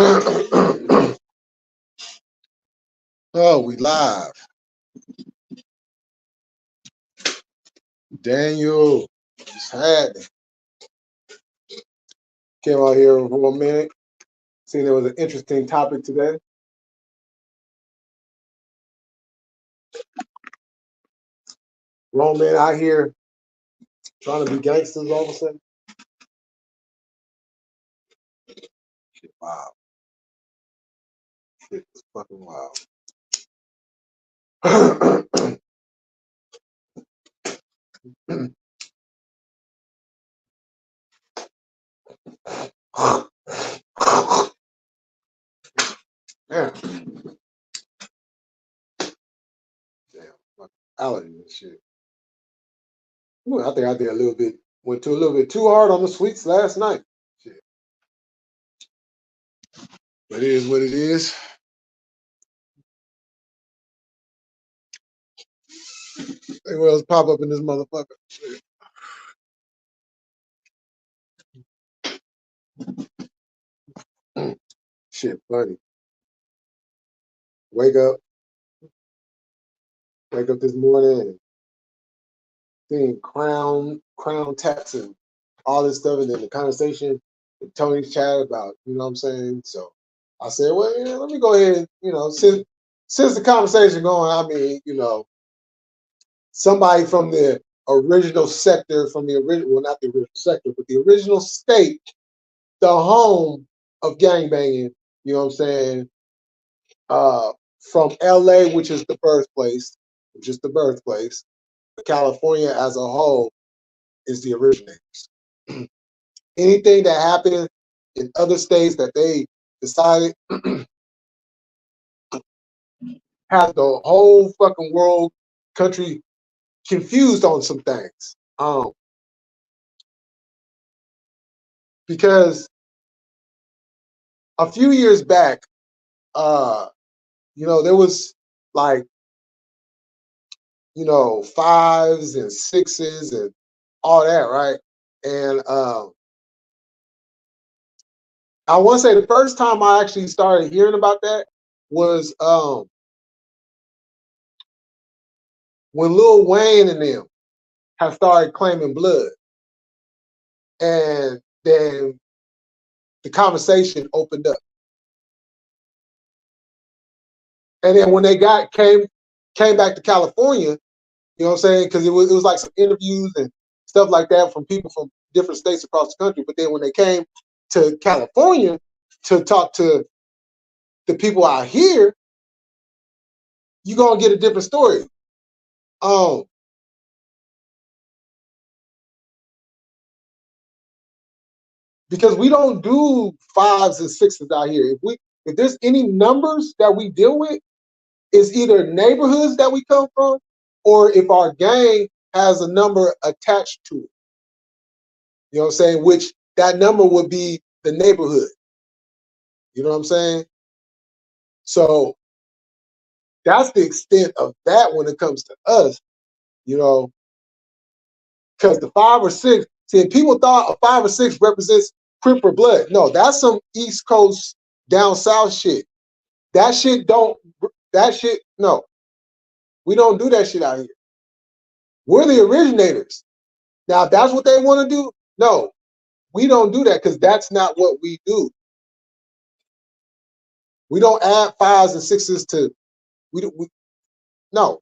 Oh, we live. Daniel, what's happening? Came out here for a minute. See, there was an interesting topic today. Grown men out here trying to be gangsters all of a sudden. Shit, wow. Shit is fucking wild. Yeah. Damn, fucking allergies and shit. Ooh, I think I did went a little bit too hard on the sweets last night. Shit. But it is what it is. Hey, what else pop up in this motherfucker? Shit, funny. Wake up this morning and seeing crown tax and all this stuff, and then the conversation with Tony's chat about, you know what I'm saying? So I said, well, yeah, let me go ahead, since the conversation going, I mean, somebody from the original sector, well, not the original sector, but the original state, the home of gangbanging, you know what I'm saying? From LA, which is the birthplace, California as a whole is the originators. Anything that happened in other states that they decided had the whole fucking world, country confused on some things. Because a few years back, there was like, fives and sixes and all that, right? And I want to say the first time I actually started hearing about that was when Lil Wayne and them have started claiming blood. And then the conversation opened up. And then when they came back to California, you know what I'm saying? Because it was like some interviews and stuff like that from people from different states across the country. But then when they came to California to talk to the people out here, you're gonna get a different story. Because we don't do fives and sixes out here. If there's any numbers that we deal with, it's either neighborhoods that we come from, or if our gang has a number attached to it. You know what I'm saying? Which that number would be the neighborhood. You know what I'm saying? So that's the extent of that when it comes to us, because the 5 or 6, see, people thought a 5 or 6 represents Crip or Blood. No, that's some East Coast down south shit. No, we don't do that shit out here. We're the originators. Now, if that's what they want to do, no, we don't do that because that's not what we do. We don't add 5s and 6s to, no,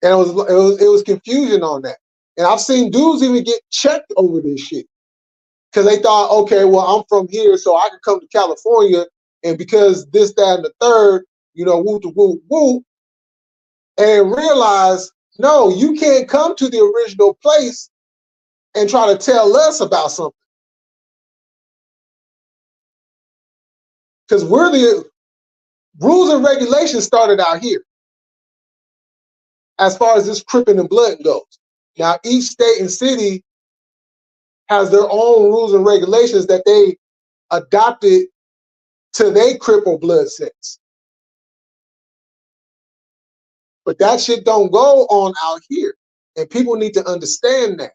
and it was confusion on that. And I've seen dudes even get checked over this shit because they thought, okay, well, I'm from here, so I can come to California, and because this, that, and the third, whoop, whoop, whoop, and realize, no, you can't come to the original place and try to tell us about something. Because we're the rules and regulations started out here as far as this Crippin' and Blood goes. Now, each state and city has their own rules and regulations that they adopted to their Crip or Blood sets. But that shit don't go on out here. And people need to understand that.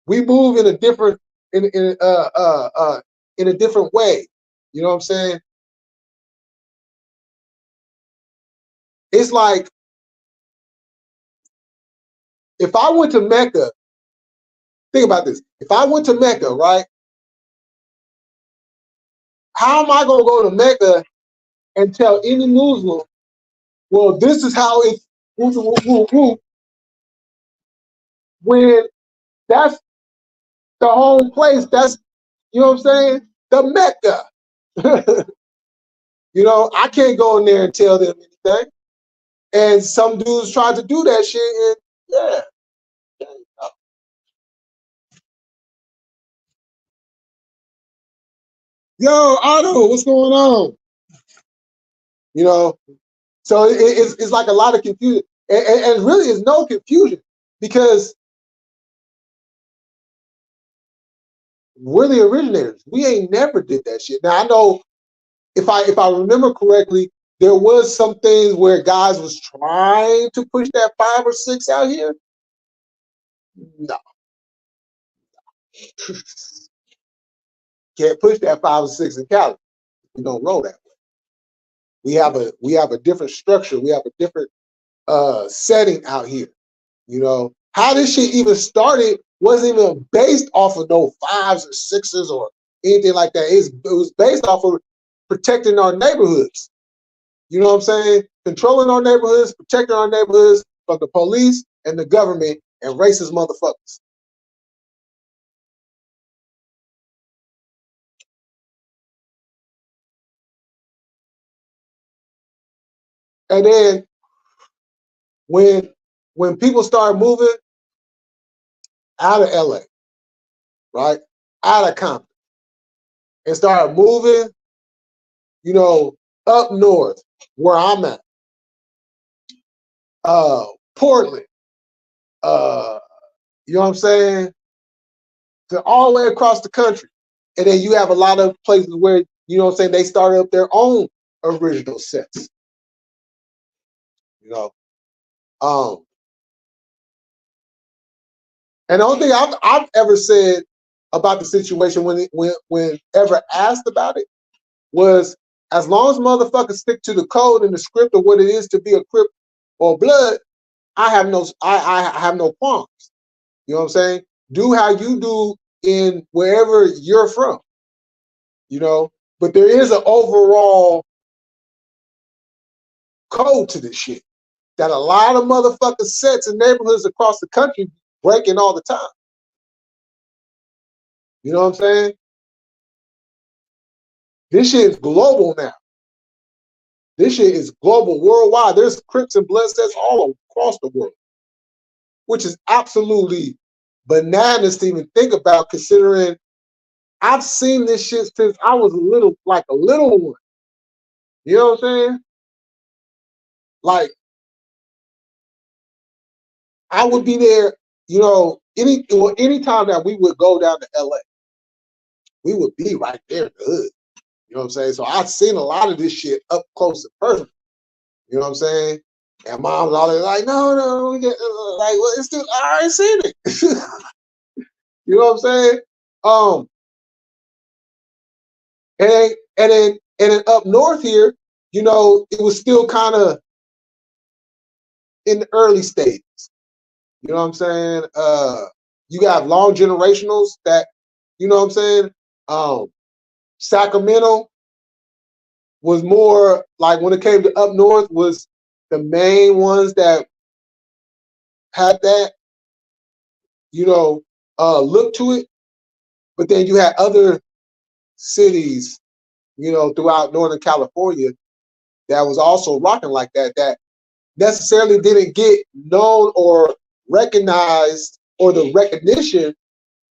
We move in a different in a different way. You know what I'm saying? It's like if I went to Mecca, think about this. If I went to Mecca, right? How am I gonna go to Mecca and tell any Muslim, well, this is how it's when that's the home place, that's, you know what I'm saying? The Mecca. You know, I can't go in there and tell them anything. And some dudes tried to do that shit, and yeah. Yo, Otto, what's going on? You know, so it's like a lot of confusion, and really it's no confusion because we're the originators. We ain't never did that shit. Now I know if I remember correctly, there was some things where guys was trying to push that 5 or 6 out here. No, can't push that 5 or 6 in Cali. We don't roll that way. We have a different structure. We have a different setting out here. You know how this shit even started wasn't even based off of no 5s or 6s or anything like that. It was based off of protecting our neighborhoods. You know what I'm saying? Controlling our neighborhoods, protecting our neighborhoods from the police and the government and racist motherfuckers. And then when people start moving out of LA, right, out of Compton, and start moving, you know, up north where I'm at, Portland, you know what I'm saying, to all the way across the country, and then you have a lot of places where, you know what I'm saying, they started up their own original sets, you know. Um, and the only thing I've ever said about the situation when ever asked about it was, as long as motherfuckers stick to the code and the script of what it is to be a Crip or Blood, I have no qualms. You know what I'm saying? Do how you do in wherever you're from, you know. But there is an overall code to this shit that a lot of motherfuckers sets in neighborhoods across the country breaking all the time. You know what I'm saying? This shit is global now. This shit is global, worldwide. There's Crips and Blood sets all across the world, which is absolutely bananas to even think about, considering I've seen this shit since I was a little one. You know what I'm saying? Like, I would be there, you know, any time that we would go down to LA, we would be right there in the hood. You know what I'm saying? So I've seen a lot of this shit up close and personal. You know what I'm saying? And mom's always like, no, we get like, well, it's still, I already seen it. You know what I'm saying? And then up north here, you know, it was still kind of in the early stages. You know what I'm saying? You got long generationals that, you know what I'm saying? Sacramento was more like, when it came to up north, was the main ones that had that, you know, look to it. But then you had other cities, you know, throughout Northern California that was also rocking like that, that necessarily didn't get known or recognized or the recognition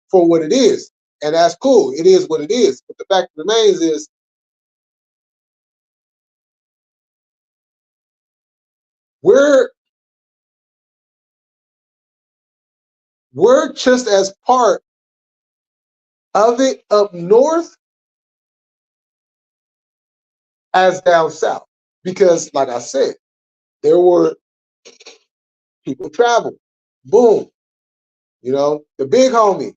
for what it is. And that's cool. It is what it is. But the fact remains is, we're just as part of it up north as down south. Because like I said, there were people travel. Boom. You know, the big homie,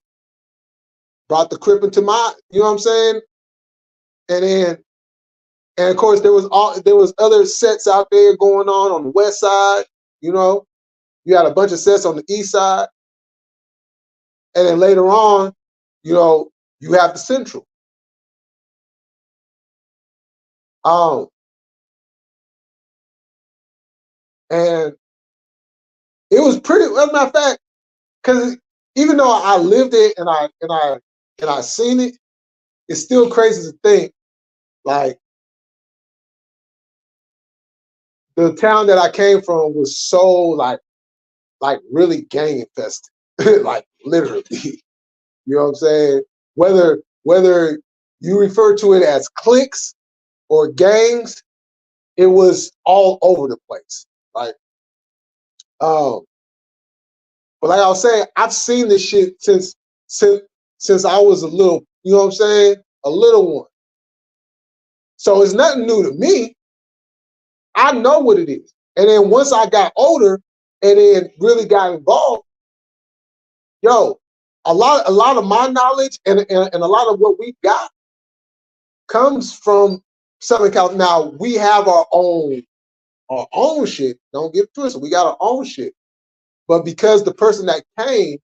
brought the Crip into my, you know what I'm saying? And then, and of course, there was other sets out there going on the west side. You know, you had a bunch of sets on the east side, and then later on, you know, you have the central. And it was pretty. As a matter of fact, because even though I lived it and I seen it, it's still crazy to think like the town that I came from was so like really gang infested, like literally. You know what I'm saying? Whether you refer to it as cliques or gangs, it was all over the place. Like, um, but like I was saying, I've seen this shit since I was a little, you know what I'm saying? A little one. So it's nothing new to me. I know what it is. And then once I got older and then really got involved, yo, a lot of my knowledge and a lot of what we got comes from Southern California. Now we have our own shit. Don't get twisted. We got our own shit. But because the person that came,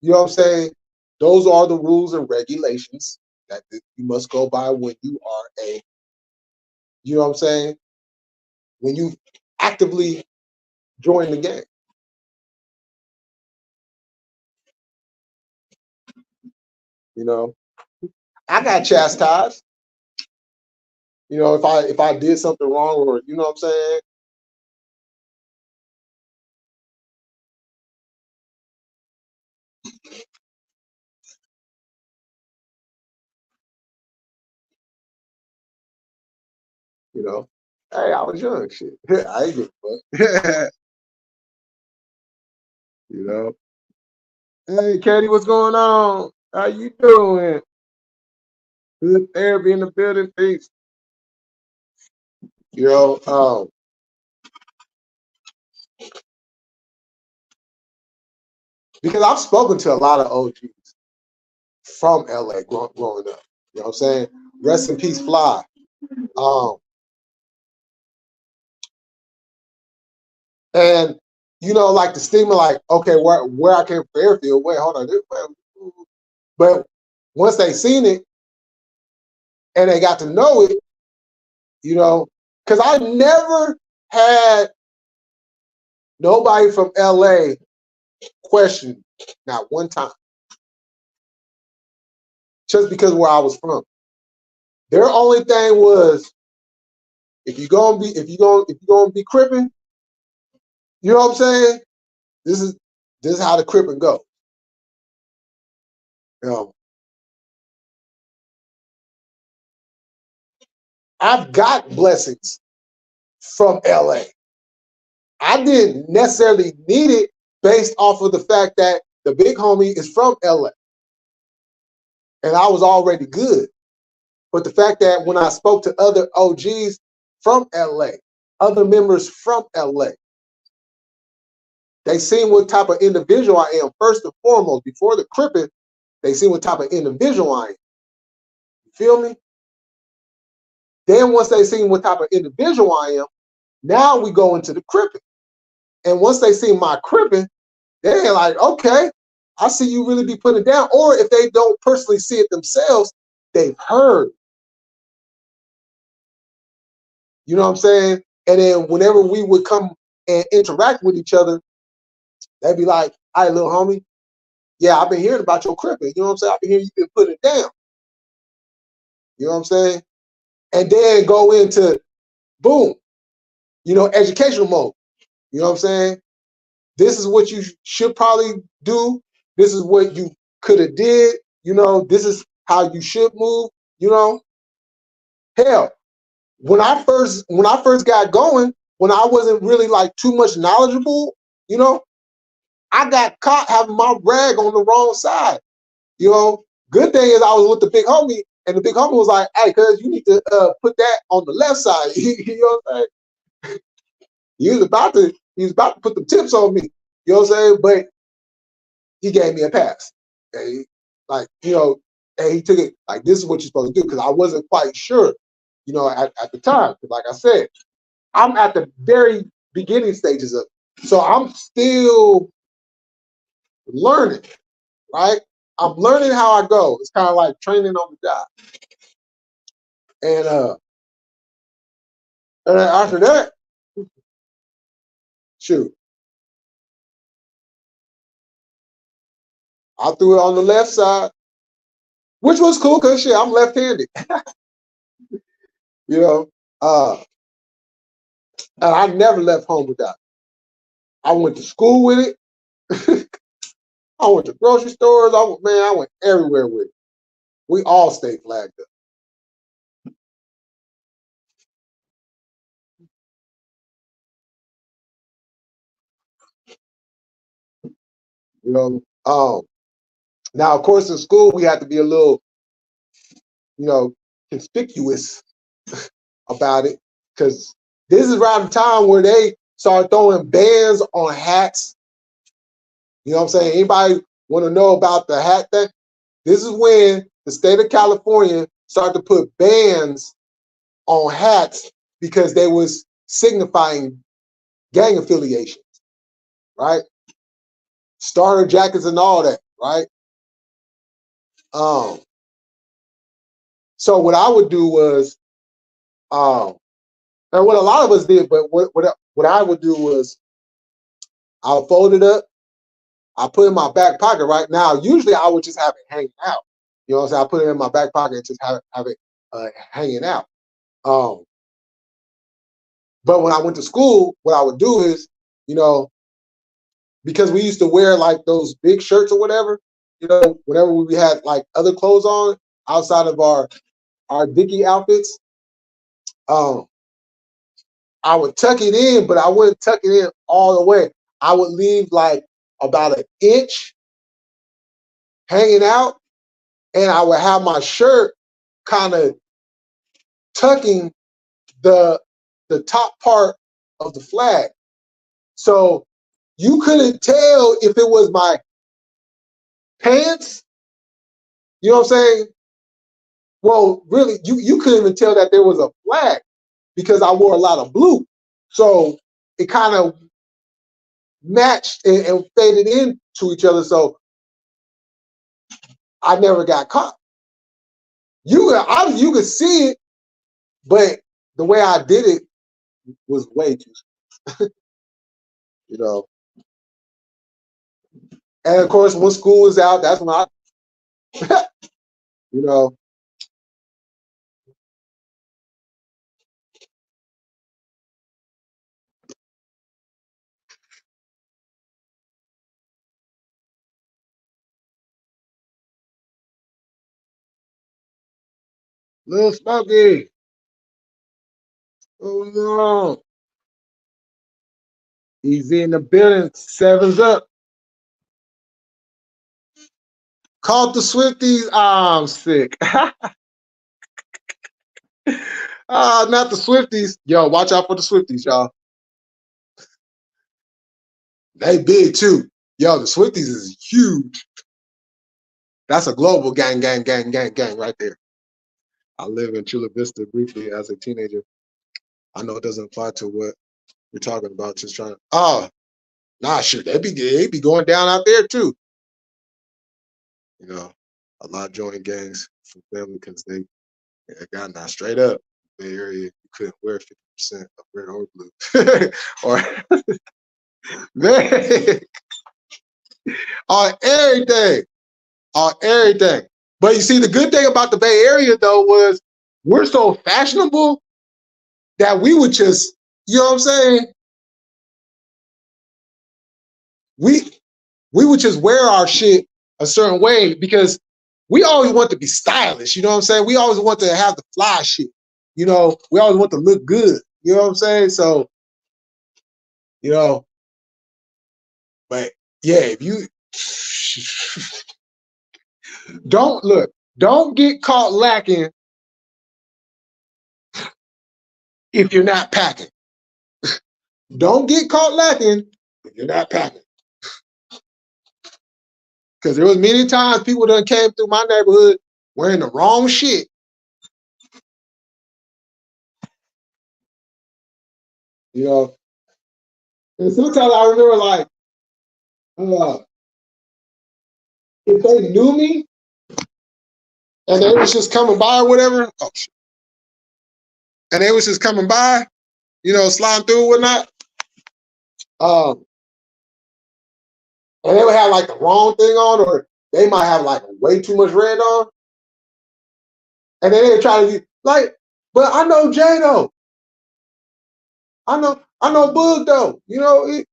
you know what I'm saying, those are the rules and regulations that you must go by when you are you know what I'm saying, when you actively join the game. You know, I got chastised. You know, if I did something wrong, or you know what I'm saying. You know, hey, I was young, shit. I ain't give a fuck. You know, hey, Katie, what's going on? How you doing? Good therapy in the building, peace. You know, because I've spoken to a lot of OGs from LA growing up. You know what I'm saying? Rest in peace, Fly. Um, and you know, like the stigma, like, okay, where I came from Airfield, wait, hold on. But once they seen it and they got to know it, you know, because I never had nobody from LA question, not one time, just because where I was from. Their only thing was, if you gonna be cripping, you know what I'm saying? This is how the cripping go. You know, I've got blessings from LA. I didn't necessarily need it based off of the fact that the big homie is from LA and I was already good. But the fact that when I spoke to other OGs from LA, other members from LA, they seen what type of individual I am. First and foremost, before the cripping, they seen what type of individual I am. You feel me? Then once they seen what type of individual I am, now we go into the cripping. And once they see my cripping, they're like, okay, I see you really be putting it down. Or if they don't personally see it themselves, they've heard. You know what I'm saying? And then whenever we would come and interact with each other, they'd be like, all right, little homie, yeah, I've been hearing about your cripping. You know what I'm saying? I've been hearing you've been putting it down. You know what I'm saying? And then go into, boom, you know, educational mode. You know what I'm saying? This is what you should probably do. This is what you could have did. You know, this is how you should move. You know, hell, when I first got going, when I wasn't really like too much knowledgeable, you know, I got caught having my rag on the wrong side. You know, good thing is I was with the big homie, and the big homie was like, "Hey, cuz you need to put that on the left side." You know what I'm saying? He was about to put the tips on me. You know what I'm saying? But he gave me a pass. Okay? like, and he took it like, this is what you're supposed to do, because I wasn't quite sure, at the time. Like I said, I'm at the very beginning stages of it. So I'm still learning, right? I'm learning how I go. It's kind of like training on the job. And then after that, shoot, I threw it on the left side, which was cool because shit, I'm left-handed, you know. And I never left home with that. I went to school with it. I went to grocery stores. I went everywhere with it. We all stayed flagged up. You know. Now, of course, in school we had to be a little, conspicuous about it, because this is around the time where they started throwing bans on hats. You know what I'm saying? Anybody want to know about the hat thing? This is when the state of California started to put bans on hats because they was signifying gang affiliations, right? Starter jackets and all that, right? Um, so what I would do was, and what a lot of us did, but what I would do was, I'll fold it up, I put it in my back pocket. Right now, usually I would just have it hanging out. You know what I'm saying? I put it in my back pocket and just have it hanging out. Um, but when I went to school, what I would do is, you know, because we used to wear like those big shirts or whatever, whenever we had like other clothes on outside of our Dickie outfits, um, I would tuck it in, but I wouldn't tuck it in all the way. I would leave like about an inch hanging out, and I would have my shirt kind of tucking the top part of the flag. So you couldn't tell if it was my pants, you know what I'm saying? Well, really, you couldn't even tell that there was a flag because I wore a lot of blue. So it kind of matched and faded into each other. So I never got caught. You could see it, but the way I did it was way too, you know. And of course, when school was out, that's when I, you know, Little Smokey. Oh no, he's in the building. Sevens up. Called the Swifties. I'm sick. Not the Swifties. Yo, watch out for the Swifties, y'all. They big too. Yo, the Swifties is huge. That's a global gang right there. I lived in Chula Vista briefly as a teenager. I know it doesn't apply to what we're talking about. Just trying. Oh, nah, sure. They be going down out there too. You know, a lot of joint gangs from family because they got not straight up. Bay Area, you couldn't wear 50% of red or blue, or man, on everything, on everything. But you see, the good thing about the Bay Area though was we're so fashionable that we would just, you know what I'm saying? We we would just wear our shit a certain way because we always want to be stylish. You know what I'm saying? We always want to have the fly shit. We always want to look good. You know what I'm saying? So, you know, but yeah, if you don't get caught lacking if you're not packing. Don't get caught lacking if you're not packing. Because there was many times people done came through my neighborhood wearing the wrong shit. You know, and sometimes I remember like, if they knew me and they was just coming by or whatever, and they was just coming by, you know, sliding through or whatnot, and they would have like the wrong thing on, or they might have like way too much red on, and then they would try to be like, but I know Jay though. I know Boog though. You know, hey,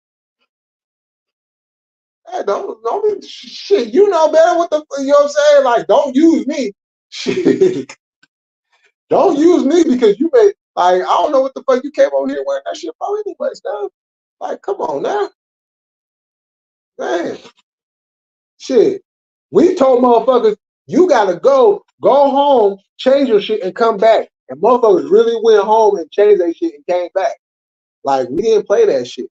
don't be shit. You know better what the you know what I'm saying? Like, don't use me. Shit. Don't use me because you may like I don't know what the fuck you came over here wearing that shit for anyway, stuff. Like, come on now. Man. Shit. We told motherfuckers, you gotta go home, change your shit, and come back. And motherfuckers really went home and changed their shit and came back. Like, we didn't play that shit.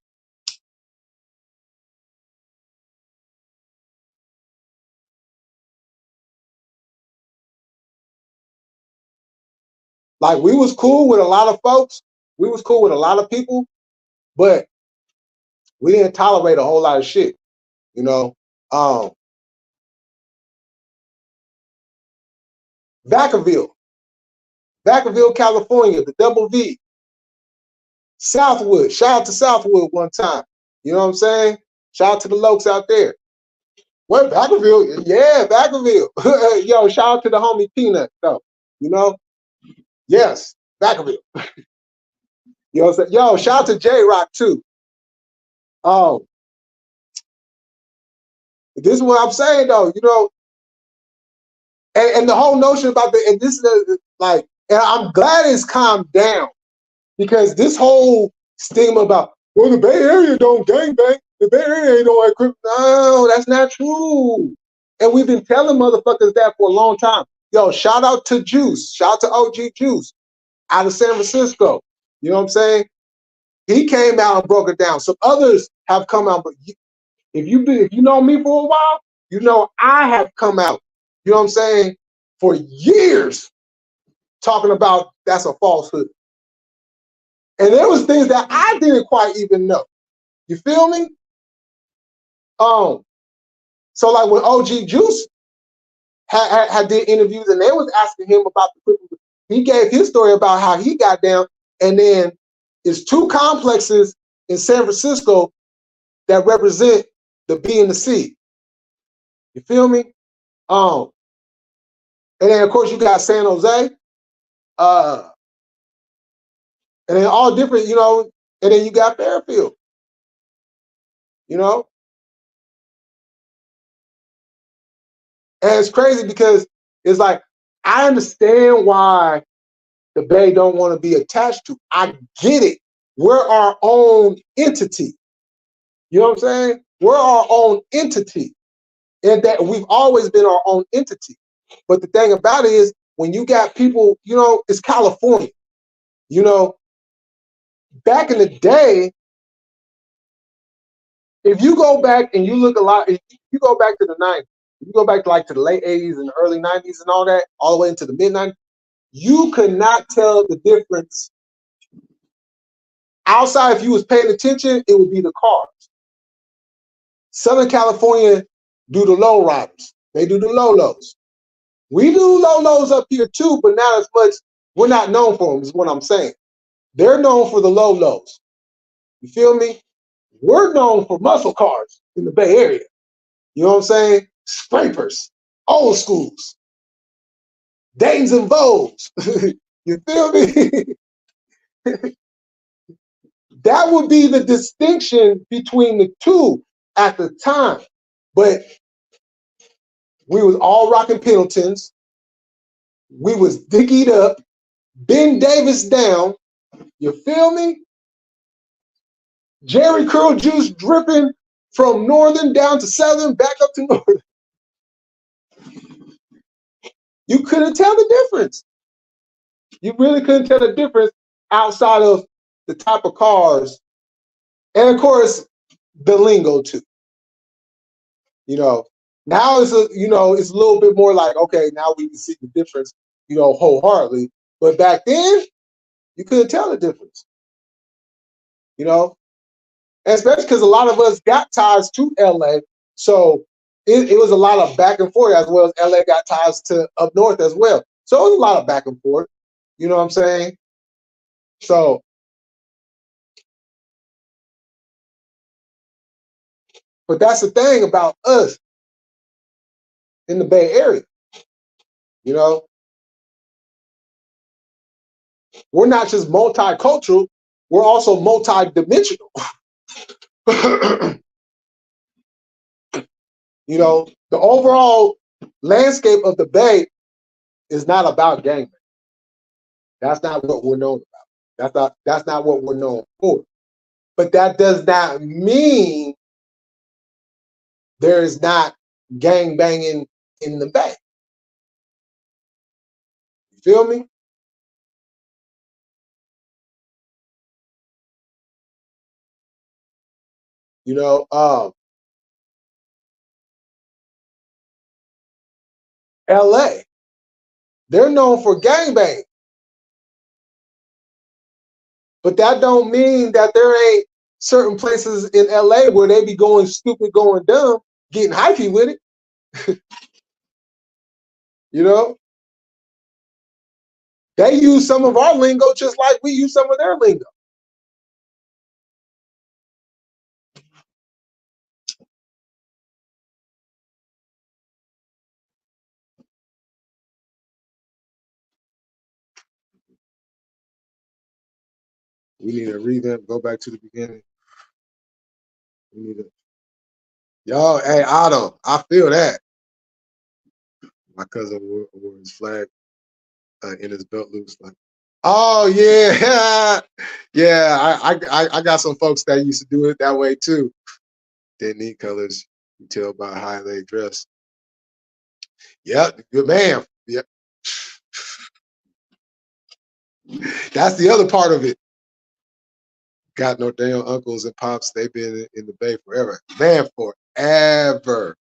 Like, we was cool with a lot of folks. We was cool with a lot of people, but we didn't tolerate a whole lot of shit, you know. Vacaville, California, the Double V, Southwood. Shout out to Southwood one time. You know what I'm saying? Shout out to the lokes out there. What, Vacaville? Yeah, Vacaville. Yo, shout out to the homie Peanut, though. You know? Yes, Vacaville. You know what I'm saying? Yo, shout out to J-Rock, too. Oh, this is what I'm saying, though. You know, and the whole notion about and this is like, and I'm glad it's calmed down because this whole stigma about, well, the Bay Area don't gangbang, the Bay Area ain't no like, no, that's not true. And we've been telling motherfuckers that for a long time. Yo, shout out to Juice, shout out to OG Juice out of San Francisco. You know what I'm saying? He came out and broke it down. Some others have come out, but if you know me for a while, you know I have come out. You know what I'm saying? For years, talking about that's a falsehood. And there was things that I didn't quite even know. You feel me? So like when OG Juice had did interviews and they was asking him about he gave his story about how he got down, and then it's two complexes in San Francisco that represent the B and the C. You feel me? And then of course you got San Jose, and then all different, you know, and then you got Fairfield, you know. And it's crazy because it's like, I understand why the Bay don't want to be attached to. I get it. We're our own entity. You know what I'm saying? We're our own entity. And that we've always been our own entity. But the thing about it is, when you got people, you know, it's California. You know, back in the day, if you go back and you look a lot, if you go back to the 90s, if you go back to like to the late 80s and the early 90s and all that, all the way into the mid 90s, you could not tell the difference. Outside, if you was paying attention, it would be the cars. Southern California do the low riders. They do the low-lows. We do low-lows up here too, but not as much. We're not known for them, is what I'm saying. They're known for the low-lows. You feel me? We're known for muscle cars in the Bay Area. You know what I'm saying? Scrapers, old schools, Danes and Vogues. You feel me? That would be the distinction between the two at the time. But we was all rocking Pendletons. We was dickied up, Ben Davis down. You feel me? Jerry Curl juice dripping from northern down to southern, back up to northern. You couldn't tell the difference. You really couldn't tell the difference outside of the type of cars. And of course, the lingo too. You know, Now it's it's a little bit more like, okay, now we can see the difference, wholeheartedly. But back then, you couldn't tell the difference, you know, and especially because a lot of us got ties to LA, so it was a lot of back and forth, as well as LA got ties to up north as well. So it was a lot of back and forth. You know what I'm saying? So, but that's the thing about us in the Bay Area. You know, we're not just multicultural; we're also multi-dimensional. The overall landscape of the Bay is not about gangbang. That's not what we're known about. That's not what we're known for. But that does not mean there is not gang banging in the Bay. You feel me? You know, LA, they're known for gang bang, but that don't mean that there ain't certain places in LA where they be going stupid, going dumb, getting hypey with it. You know, they use some of our lingo just like we use some of their lingo. We need to revamp, go back to the beginning. We need to, y'all, hey, Otto, I feel that. My cousin wore his flag in his belt loops. Like, oh yeah, yeah. I got some folks that used to do it that way too. Didn't need colors. You tell by how they dress. Yep, good man. Yep, that's the other part of it. Got no damn uncles and pops. They've been in the Bay forever, man, forever.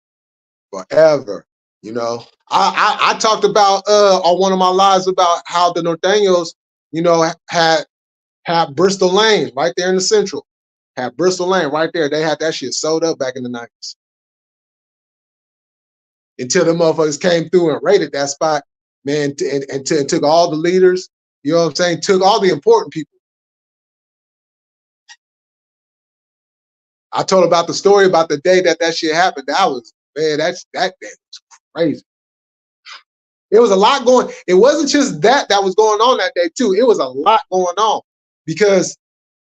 You know, I talked about on one of my lives about how the Norteños, had Bristol Lane right there in the Central. Had Bristol Lane right there. They had that shit sold up back in the 90s. Until the motherfuckers came through and raided that spot, man, and took all the leaders, you know what I'm saying? Took all the important people. I told about the story about the day that shit happened. That was, man, that day was crazy. It was a lot going. It wasn't just that was going on that day too. It was a lot going on because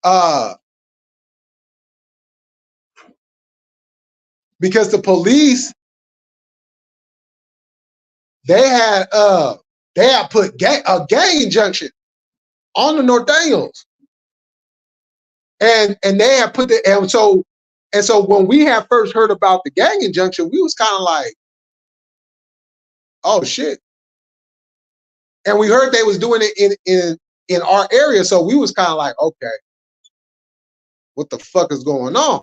the police they had put a gang injunction on the Norteños, and they had put the and so when we had first heard about the gang injunction, we was kind of like, oh shit, and we heard they was doing it in our area, so we was kind of like, okay, what the fuck is going on?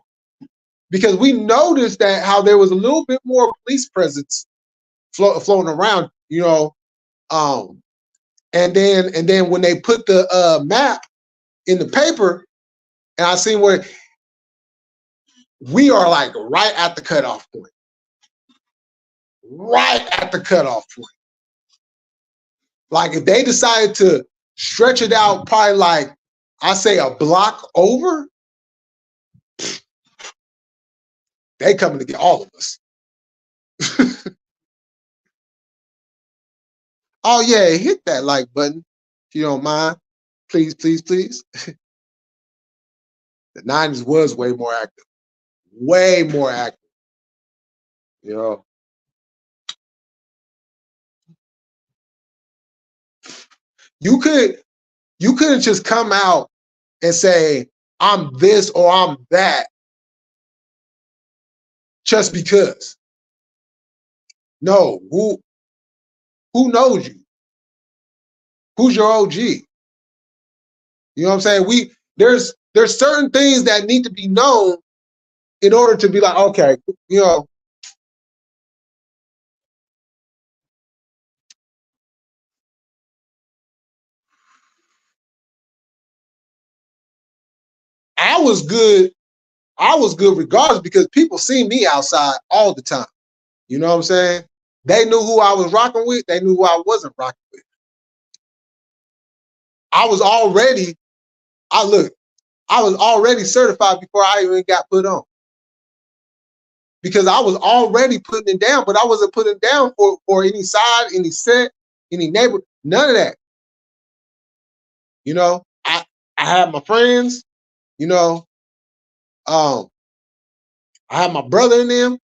Because we noticed that how there was a little bit more police presence floating around, and then when they put the map in the paper, and I seen where we are like right at the cutoff point, right at the cutoff point. Like if they decided to stretch it out, probably like I say a block over, they coming to get all of us. Oh yeah, hit that like button if you don't mind. Please, please, please. The 90s was way more active. Way more active. You know. You couldn't just come out and say, I'm this or I'm that just because. No, who knows you? Who's your OG? You know what I'm saying? There's certain things that need to be known in order to be like, okay, I was good. I was good regardless because people see me outside all the time. You know what I'm saying? They knew who I was rocking with. They knew who I wasn't rocking with. I was already, I was already certified before I even got put on. Because I was already putting it down, but I wasn't putting it down for any side, any set, any neighbor, none of that. You know, I had my friends, you know, I had my brother in them,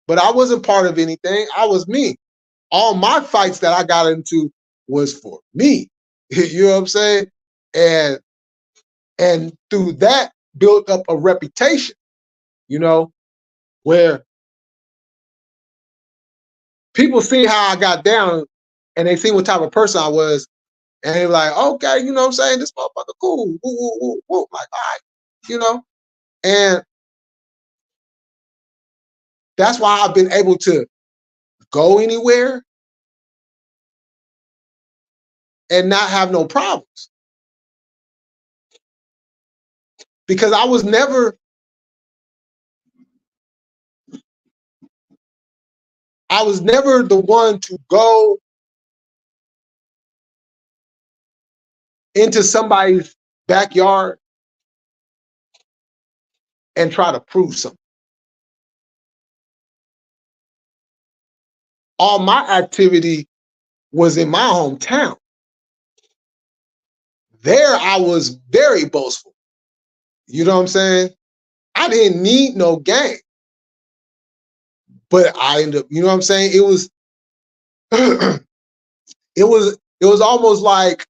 but I wasn't part of anything. I was me. All my fights that I got into was for me. You know what I'm saying? And through that built up a reputation, you know, where people see how I got down and they see what type of person I was, and they were like, okay, you know what I'm saying? This motherfucker cool. Woo, woo, woo, woo. Like, all right, you know? And that's why I've been able to go anywhere and not have no problems. Because I was never the one to go into somebody's backyard and try to prove something. All my activity was in my hometown. There I was very boastful. You know what I'm saying? I didn't need no gang. But I ended up, you know what I'm saying? It was it was almost like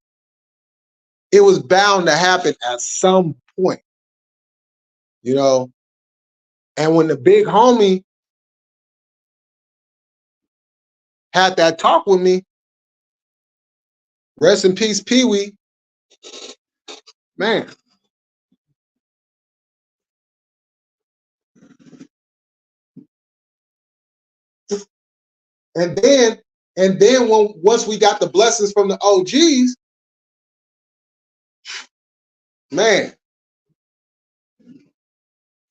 it was bound to happen at some point, you know. And when the big homie had that talk with me, rest in peace, Pee Wee, man. And then once we got the blessings from the OGs, man,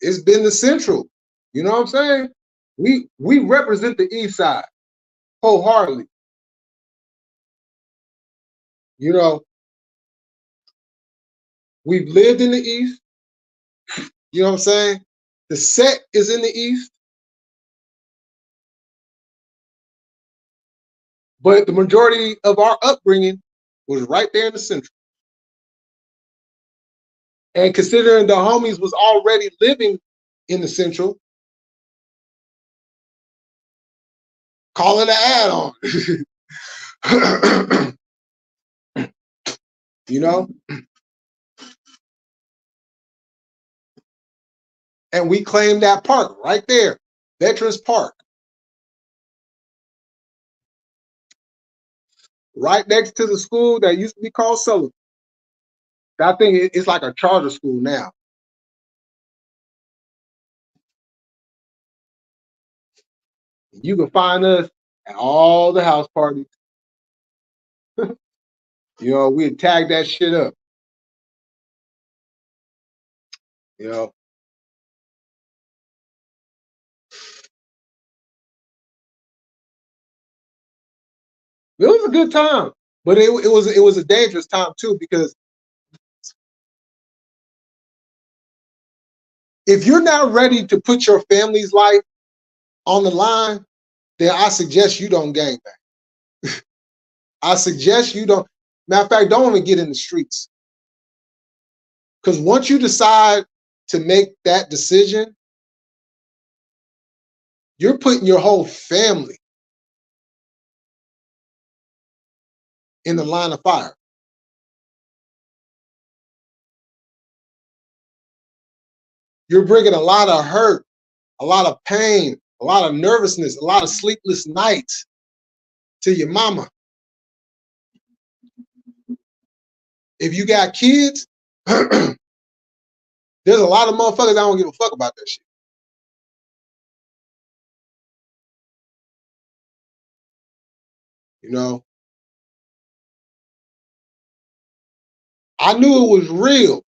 it's been the central. You know what I'm saying? We represent the East Side wholeheartedly. You know, we've lived in the East. You know what I'm saying? The set is in the East, but the majority of our upbringing was right there in the Central. And considering the homies was already living in the Central, call it an add-on. You know? And we claimed that park right there, Veterans Park, right next to the school that used to be called Sullivan. I think it's like a charter school now. You can find us at all the house parties. You know, we'd tag that shit up. You know, it was a good time, but it was a dangerous time too, because if you're not ready to put your family's life on the line, then I suggest you don't gang bang. I suggest you don't. Matter of fact, don't even get in the streets. Because once you decide to make that decision, you're putting your whole family in the line of fire. You're bringing a lot of hurt, a lot of pain, a lot of nervousness, a lot of sleepless nights to your mama. If you got kids, there's a lot of motherfuckers that don't give a fuck about that shit. You know, I knew it was real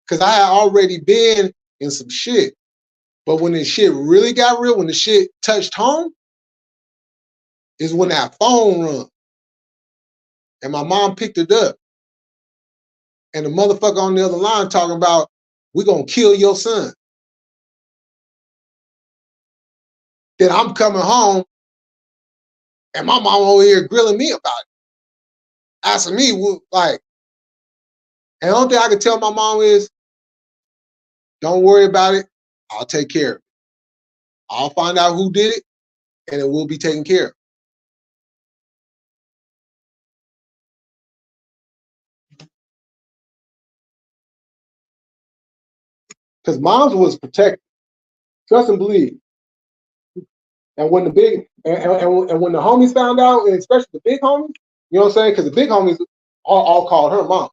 because I had already been in some shit. But when the shit really got real, when the shit touched home, is when that phone rung. And my mom picked it up. And the motherfucker on the other line talking about, we're going to kill your son. Then I'm coming home, and my mom over here grilling me about it. Asking me, like, and the only thing I can tell my mom is, don't worry about it. I'll take care of it. I'll find out who did it, and it will be taken care of. Because moms was protected. Trust and believe. And when the big and when the homies found out, and especially the big homies, you know what I'm saying? Because the big homies all called her mom.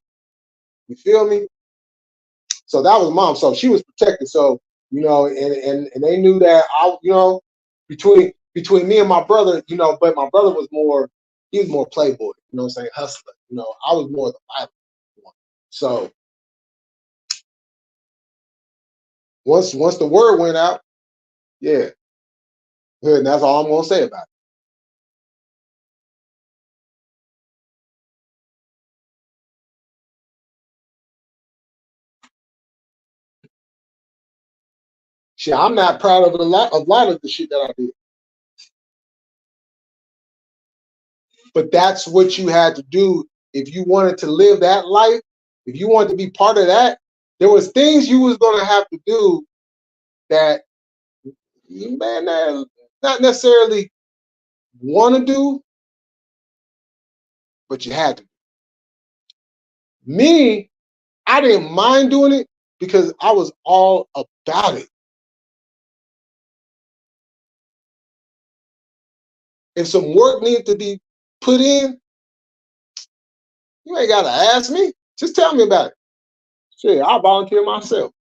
You feel me? So that was mom. So she was protected. So, you know, and they knew that between me and my brother, you know, but my brother was more, he was more playboy, you know what I'm saying, hustler. You know, I was more the violent one. So once the word went out, yeah, good, and that's all I'm gonna say about it. Shit, I'm not proud of a lot of the shit that I did. But that's what you had to do if you wanted to live that life. If you wanted to be part of that, there was things you was gonna have to do that you may not necessarily want to do, but you had to. Me, I didn't mind doing it because I was all about it. If some work needed to be put in, you ain't gotta ask me. Just tell me about it. Shit, I'll volunteer myself.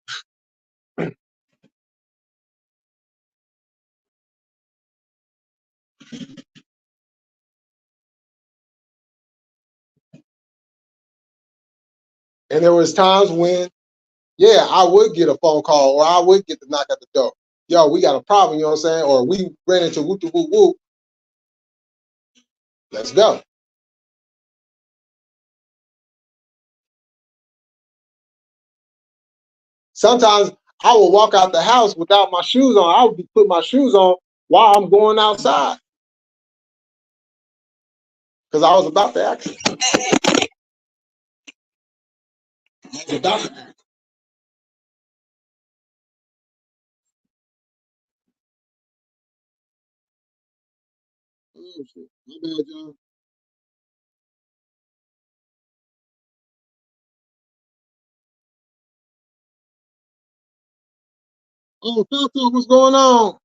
And there was times when, yeah, I would get a phone call or I would get the knock at the door. Yo, we got a problem, you know what I'm saying? Or we ran into whoop whoop whoop. Let's go. Sometimes I will walk out the house without my shoes on. I would be putting my shoes on while I'm going outside because I was about the action. I was about the action. Oh, shit. My bad, y'all. Oh, Tato, what's going on?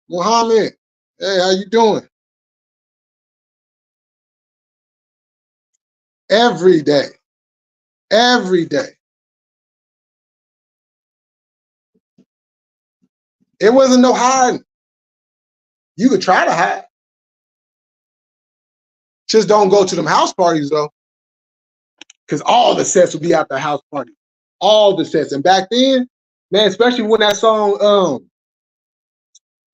Muhammad, hey, how you doing? Every day. Every day. It wasn't no hiding. You could try to hide. Just don't go to them house parties, though. Because all the sets would be at the house party. All the sets. And back then, man, especially when that song,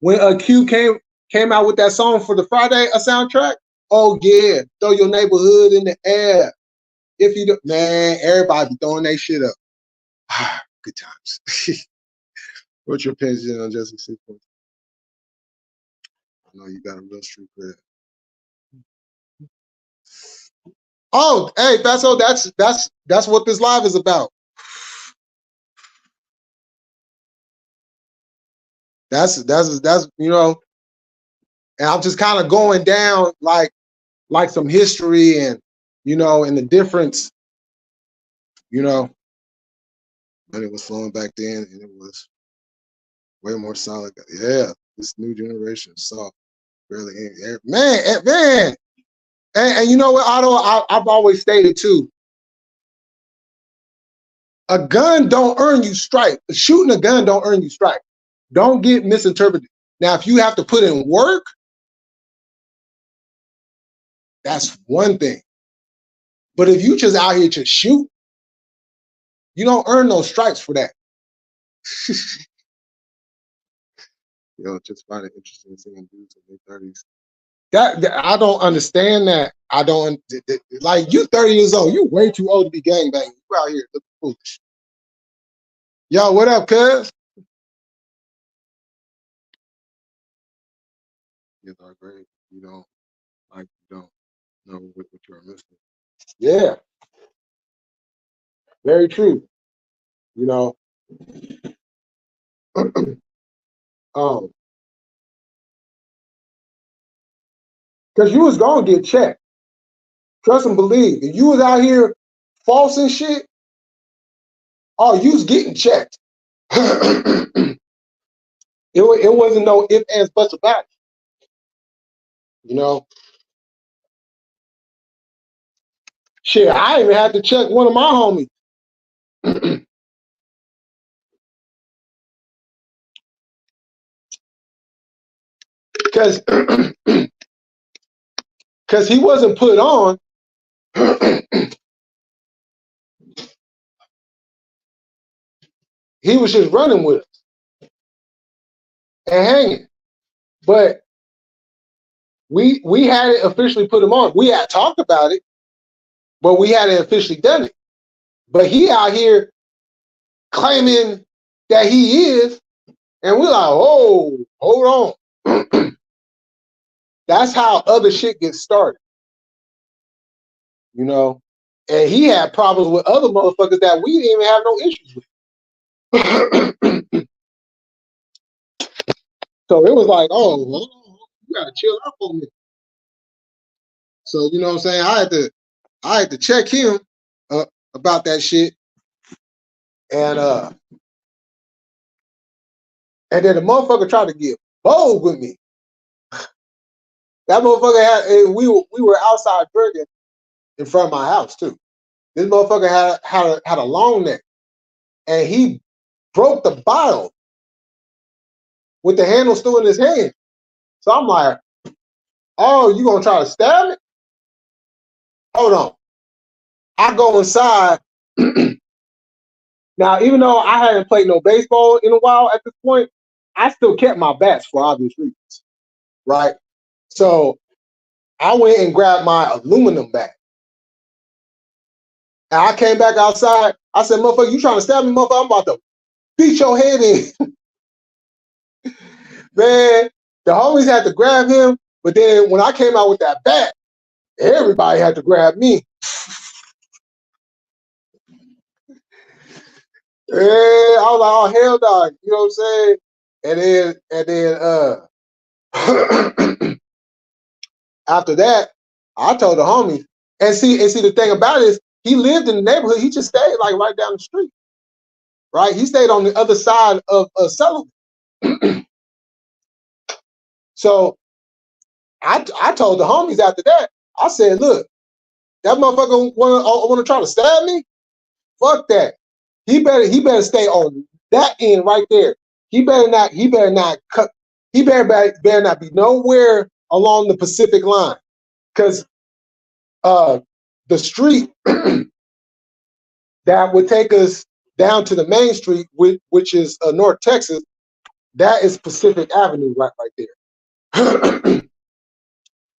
when Q came out with that song for the Friday soundtrack, oh yeah, throw your neighborhood in the air. If you do, man, everybody be throwing that shit up. Good times. What's your opinion on Jesse Sequence? I know you got a real street cred. Oh, hey, that's what this live is about. That's you know, and I'm just kind of going down like some history and you know, and the difference, you know, and it was flowing back then, and it was way more solid. Yeah, this new generation saw barely any. Man, and you know what, Otto, I've always stated too. A gun don't earn you strike. Shooting a gun don't earn you strike. Don't get misinterpreted. Now, if you have to put in work, that's one thing. But if you just out here to shoot, you don't earn no stripes for that. Just find it interesting seeing dudes in their 30s. That I don't understand that. I don't like you 30 years old. You way too old to be gangbanging. You out here looking foolish. Yo, what up, cuz? Yes, are great. You don't know what you're missing. Yeah, very true. You know, because you was gonna get checked. Trust and believe. If you was out here false and shit, oh, you was getting checked. it wasn't no if, ands, buts about it. You know, shit, I even had to check one of my homies. Because he wasn't put on. He was just running with us and hanging. But we hadn't officially put him on. We had talked about it, but we hadn't officially done it. But he out here claiming that he is, and we're like, oh, hold on. That's how other shit gets started. You know? And he had problems with other motherfuckers that we didn't even have no issues with. So it was like, oh, well, you gotta chill out for me. So you know what I'm saying? I had to check him about that shit, and then the motherfucker tried to get bold with me. That motherfucker had we were outside drinking in front of my house too. This motherfucker had a long neck, and he broke the bottle with the handle still in his hand. So I'm like, oh, you gonna try to stab me? Hold on. I go inside. Now, even though I hadn't played no baseball in a while at this point, I still kept my bats for obvious reasons, right? So I went and grabbed my aluminum bat. And I came back outside. I said, motherfucker, you trying to stab me, motherfucker? I'm about to beat your head in. Man, the homies had to grab him. But then when I came out with that bat, everybody had to grab me. Yeah, I was like, oh, hell dog. You know what I'm saying? And then after that, I told the homies. And see, the thing about it is he lived in the neighborhood. He just stayed like right down the street. Right? He stayed on the other side of Sullivan. So I told the homies after that, I said, look, that motherfucker wanna try to stab me? Fuck that. He better stay on that end right there. He better not cut. He better not be nowhere along the Pacific line. Because the street that would take us down to the main street, which is North Texas, that is Pacific Avenue right there.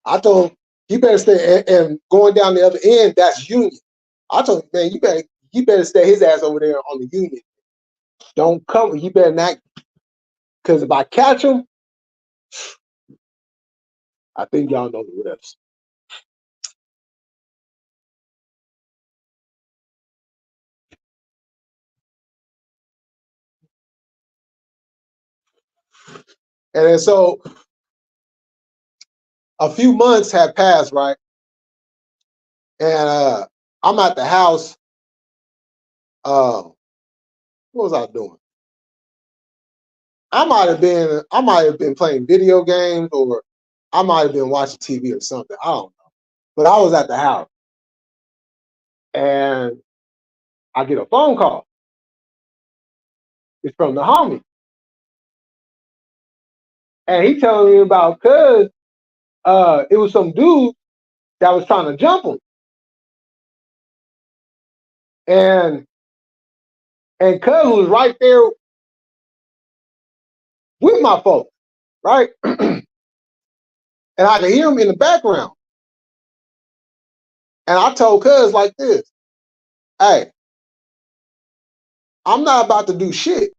I told him he better stay, and going down the other end, that's Union. I told him, man, he better stay his ass over there on the Union. Don't come. He better not, because if I catch him, I think y'all know the rest. And then so a few months had passed, right? And I'm at the house. What was I doing? I might have been playing video games, or I might have been watching TV or something. I don't know. But I was at the house, and I get a phone call. It's from the homie, and he telling me about cuz it was some dude that was trying to jump him. And Cuz was right there with my folks, right? And I could hear him in the background. And I told Cuz like this, hey, I'm not about to do shit.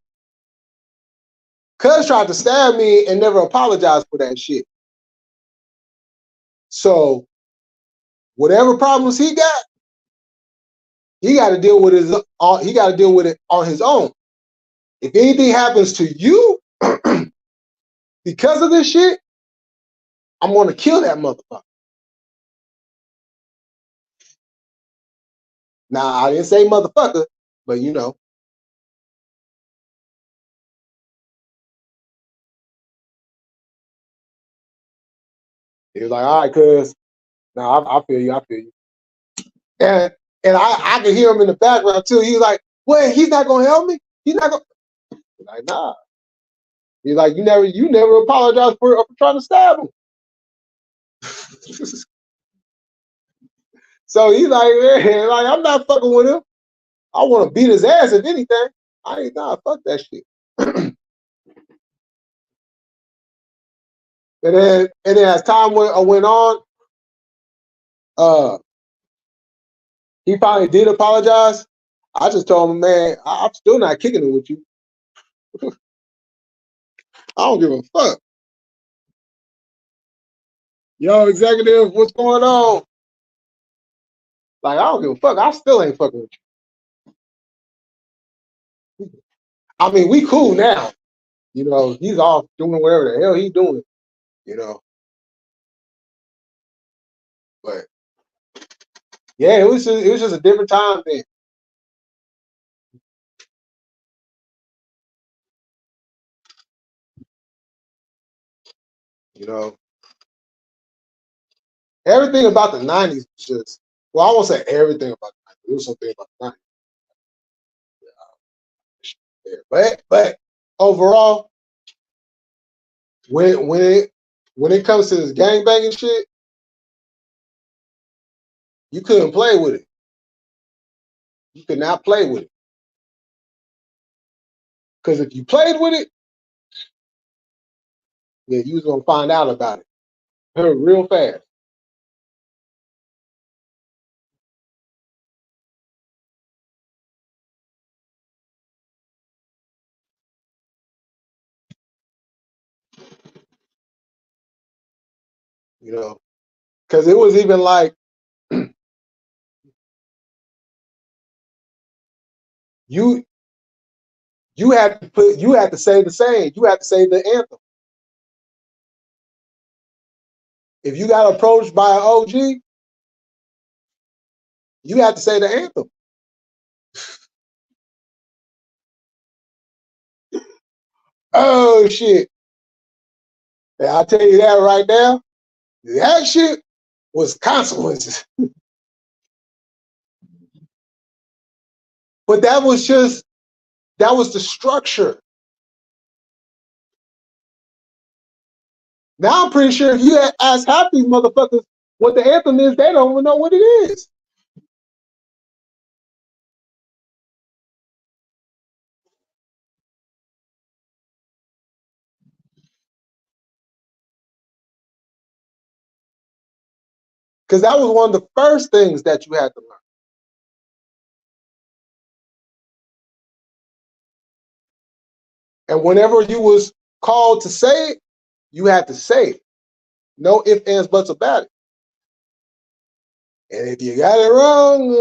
Cuz tried to stab me and never apologized for that shit. So whatever problems he got to deal with it on his own. If anything happens to you because of this shit, I'm gonna kill that motherfucker. Now I didn't say motherfucker, but you know. He was like, all right, cuz. Now I feel you, I feel you. And I could hear him in the background too. He was like, well, he's not gonna help me? He's not gonna like, nah. He's like, you never apologized for trying to stab him. So he's like, man, like, I'm not fucking with him. I want to beat his ass if anything. I ain't fuck that shit. and then as time went on, he finally did apologize. I just told him, man, I'm still not kicking it with you. I don't give a fuck. Yo, executive, what's going on? Like, I don't give a fuck. I still ain't fucking with you. I mean, we cool now. You know, he's off doing whatever the hell he's doing, you know. But yeah, it was just a different time then. You know. Everything about the 90s was just, well, I won't say everything about the 90s. There was something about the 90s. But overall, when it comes to this gangbanging shit, you couldn't play with it. You could not play with it. Because if you played with it, yeah, you was gonna find out about it real fast. You know, because it was even like you had to say the same. You had to say the anthem. If you got approached by an OG, you had to say the anthem. Oh shit! And I'll tell you that right now. That shit was consequences. But that was the structure. Now I'm pretty sure if you ask half these motherfuckers what the anthem is, they don't even know what it is. Because that was one of the first things that you had to learn. And whenever you was called to say it, you had to say it. No ifs, ands, buts about it. And if you got it wrong,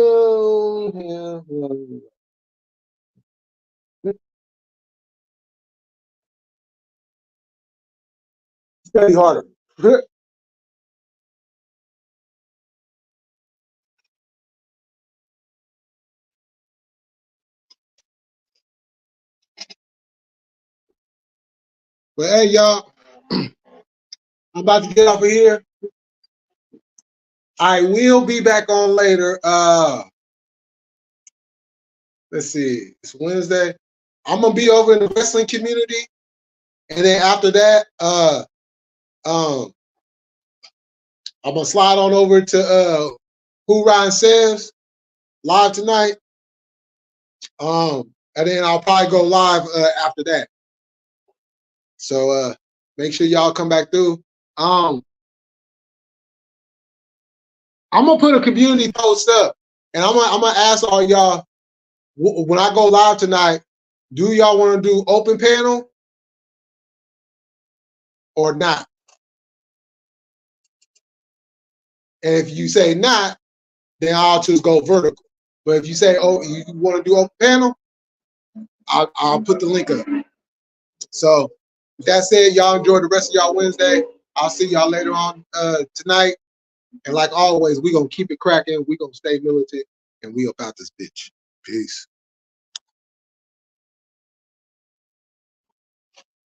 study harder. But hey, y'all, I'm about to get off of here. I will be back on later. Let's see, it's Wednesday. I'm gonna be over in the wrestling community, and then after that, um, I'm gonna slide on over to Who Ryan Says live tonight, And then I'll probably go live after that. So make sure y'all come back through. I'm gonna put a community post up, and I'm gonna ask all y'all when I go live tonight. Do y'all want to do open panel or not? And if you say not, then I'll just go vertical. But if you say, oh, you want to do open panel, I'll put the link up. So with that said, y'all enjoy the rest of y'all Wednesday. I'll see y'all later on tonight. And like always, we gonna keep it cracking. We gonna stay militant, and we about this bitch. Peace.